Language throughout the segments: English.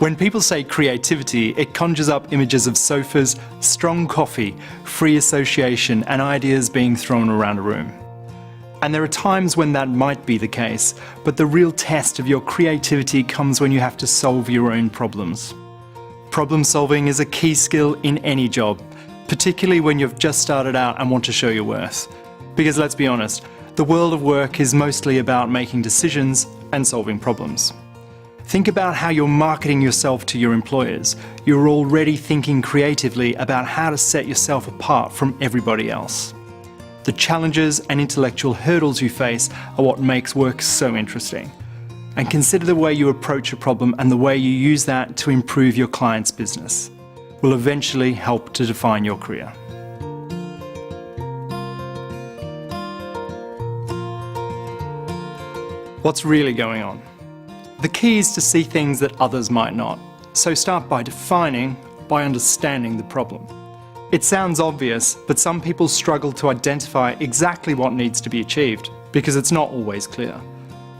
When people say creativity, it conjures up images of sofas, strong coffee, free association, and ideas being thrown around a room. And there are times when that might be the case, but the real test of your creativity comes when you have to solve your own problems. Problem solving is a key skill in any job, particularly when you've just started out and want to show your worth. Because let's be honest, the world of work is mostly about making decisions and solving problems. Think about how you're marketing yourself to your employers. You're already thinking creatively about how to set yourself apart from everybody else. The challenges and intellectual hurdles you face are what makes work so interesting. And consider the way you approach a problem and the way you use that to improve your client's business will eventually help to define your career. What's really going on? The key is to see things that others might not. So start by understanding the problem. It sounds obvious, but some people struggle to identify exactly what needs to be achieved because it's not always clear.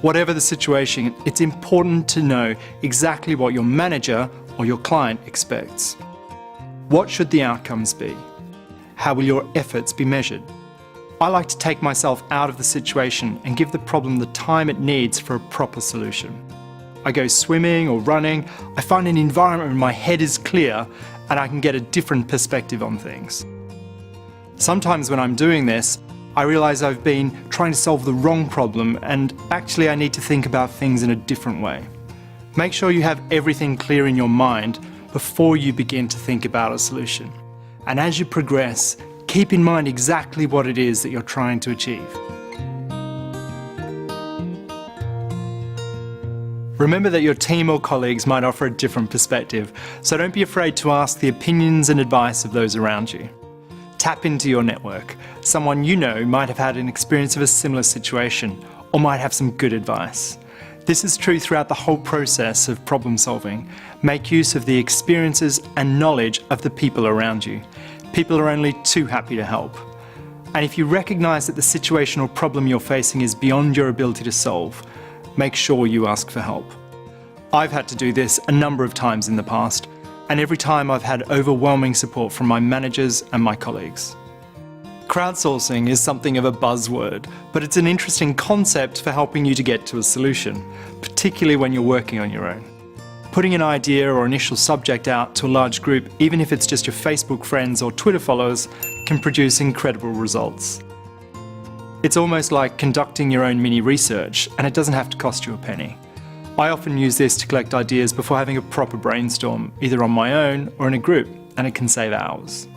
Whatever the situation, it's important to know exactly what your manager or your client expects. What should the outcomes be? How will your efforts be measured? I like to take myself out of the situation and give the problem the time it needs for a proper solution. I go swimming or running, I find an environment where my head is clear and I can get a different perspective on things. Sometimes when I'm doing this, I realise I've been trying to solve the wrong problem and actually I need to think about things in a different way. Make sure you have everything clear in your mind before you begin to think about a solution. And as you progress, keep in mind exactly what it is that you're trying to achieve. Remember that your team or colleagues might offer a different perspective, so don't be afraid to ask the opinions and advice of those around you. Tap into your network. Someone you know might have had an experience of a similar situation or might have some good advice. This is true throughout the whole process of problem solving. Make use of the experiences and knowledge of the people around you. People are only too happy to help. And if you recognise that the situation or problem you're facing is beyond your ability to solve, make sure you ask for help. I've had to do this a number of times in the past, and every time I've had overwhelming support from my managers and my colleagues. Crowdsourcing is something of a buzzword, but it's an interesting concept for helping you to get to a solution, particularly when you're working on your own. Putting an idea or initial subject out to a large group, even if it's just your Facebook friends or Twitter followers, can produce incredible results. It's almost like conducting your own mini research, and it doesn't have to cost you a penny. I often use this to collect ideas before having a proper brainstorm, either on my own or in a group, and it can save hours.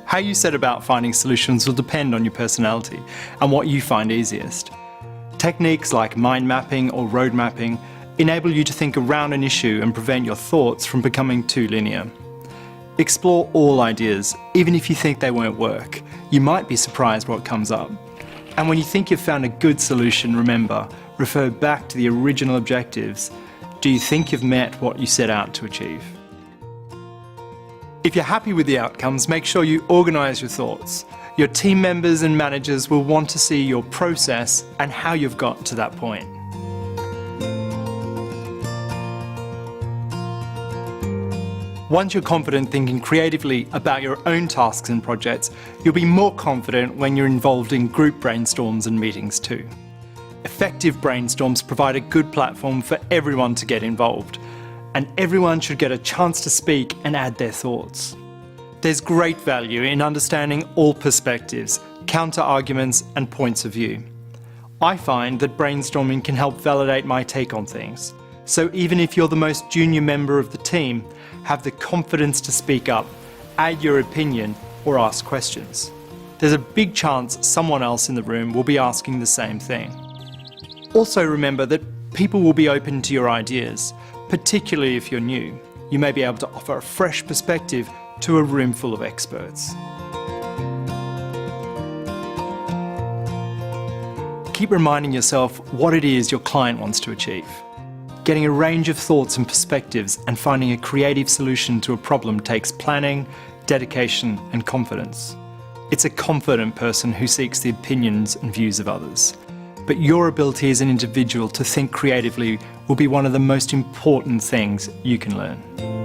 How you set about finding solutions will depend on your personality and what you find easiest. Techniques like mind mapping or road mapping enable you to think around an issue and prevent your thoughts from becoming too linear. Explore all ideas, even if you think they won't work. You might be surprised what comes up. And when you think you've found a good solution, remember, refer back to the original objectives. Do you think you've met what you set out to achieve? If you're happy with the outcomes, make sure you organise your thoughts. Your team members and managers will want to see your process and how you've got to that point. Once you're confident thinking creatively about your own tasks and projects, you'll be more confident when you're involved in group brainstorms and meetings too. Effective brainstorms provide a good platform for everyone to get involved, and everyone should get a chance to speak and add their thoughts. There's great value in understanding all perspectives, counter-arguments and points of view. I find that brainstorming can help validate my take on things. So even if you're the most junior member of the team, have the confidence to speak up, add your opinion or ask questions. There's a big chance someone else in the room will be asking the same thing. Also remember that people will be open to your ideas, particularly if you're new. You may be able to offer a fresh perspective to a room full of experts. Keep reminding yourself what it is your client wants to achieve. Getting a range of thoughts and perspectives and finding a creative solution to a problem takes planning, dedication and confidence. It's a confident person who seeks the opinions and views of others. but your ability as an individual to think creatively will be one of the most important things you can learn.